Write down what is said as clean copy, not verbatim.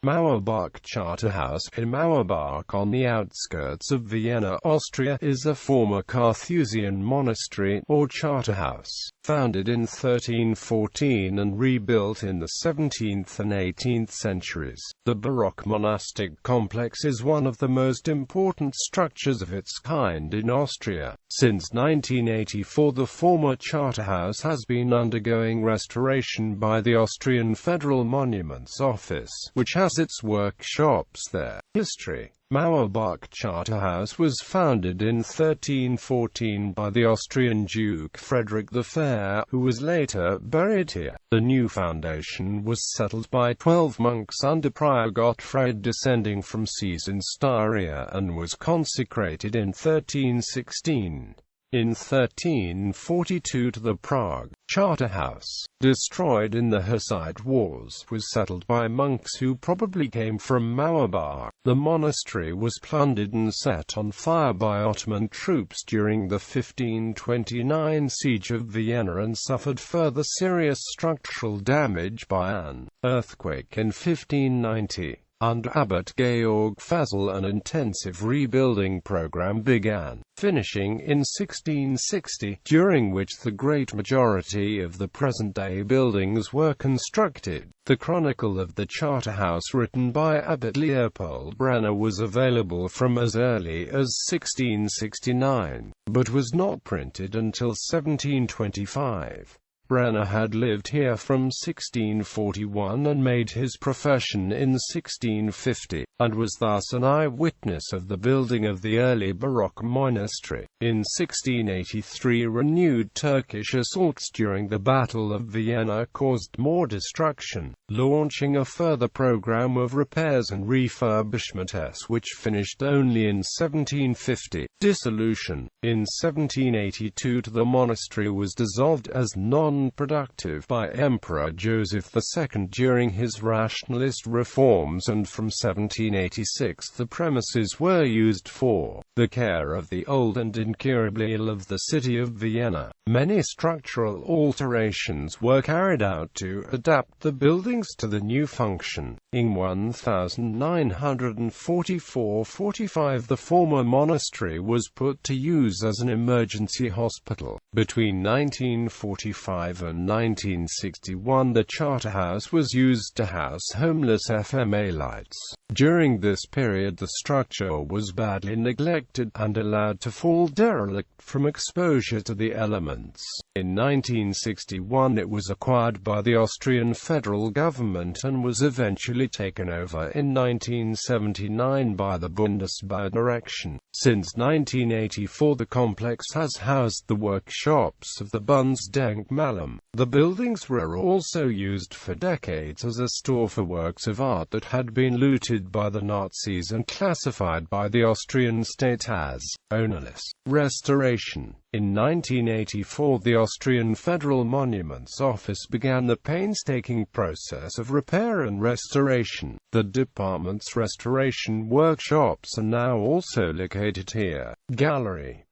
Mauerbach Charterhouse in Mauerbach on the outskirts of Vienna, Austria, is a former Carthusian monastery, or charterhouse, founded in 1314 and rebuilt in the 17th and 18th centuries. The Baroque monastic complex is one of the most important structures of its kind in Austria. Since 1984, the former charterhouse has been undergoing restoration by the Austrian Federal Monuments Office, which has its workshops there. History. Mauerbach Charterhouse was founded in 1314 by the Austrian Duke Frederick the Fair, who was later buried here. The new foundation was settled by 12 monks under Prior Gottfried descending from sees in Styria and was consecrated in 1316. In 1342 the Prague Charterhouse, destroyed in the Hussite Wars, was settled by monks who probably came from Mauerbach. The monastery was plundered and set on fire by Ottoman troops during the 1529 siege of Vienna and suffered further serious structural damage by an earthquake in 1590. Under Abbot Georg Fasel, an intensive rebuilding program began, finishing in 1660, during which the great majority of the present-day buildings were constructed. The Chronicle of the Charterhouse, written by Abbot Leopold Brenner, was available from as early as 1669, but was not printed until 1725. Brenner had lived here from 1641 and made his profession in 1650, and was thus an eyewitness of the building of the early Baroque monastery. In 1683, renewed Turkish assaults during the Battle of Vienna caused more destruction, launching a further program of repairs and refurbishment, which finished only in 1750. Dissolution. In 1782 the monastery was dissolved as non-productive by Emperor Joseph II during his rationalist reforms, and from 1786 the premises were used for the care of the old and incurably ill of the city of Vienna. Many structural alterations were carried out to adapt the buildings to the new function. In 1944–45 the former monastery was put to use as an emergency hospital. Between 1945 and 1961 the Charterhouse was used to house homeless FMA-lites. During this period the structure was badly neglected and allowed to fall derelict from exposure to the elements. In 1961 it was acquired by the Austrian federal government and was eventually taken over in 1979 by the Bundesbau direction. Since 1984 the complex has housed the workshops of the Bundesdenkmalum. The buildings were also used for decades as a store for works of art that had been looted by the Nazis and classified by the Austrian state as ownerless. Restoration. In 1984 the Austrian Federal Monuments Office began the painstaking process of repair and restoration. The department's restoration workshops are now also located here. Gallery.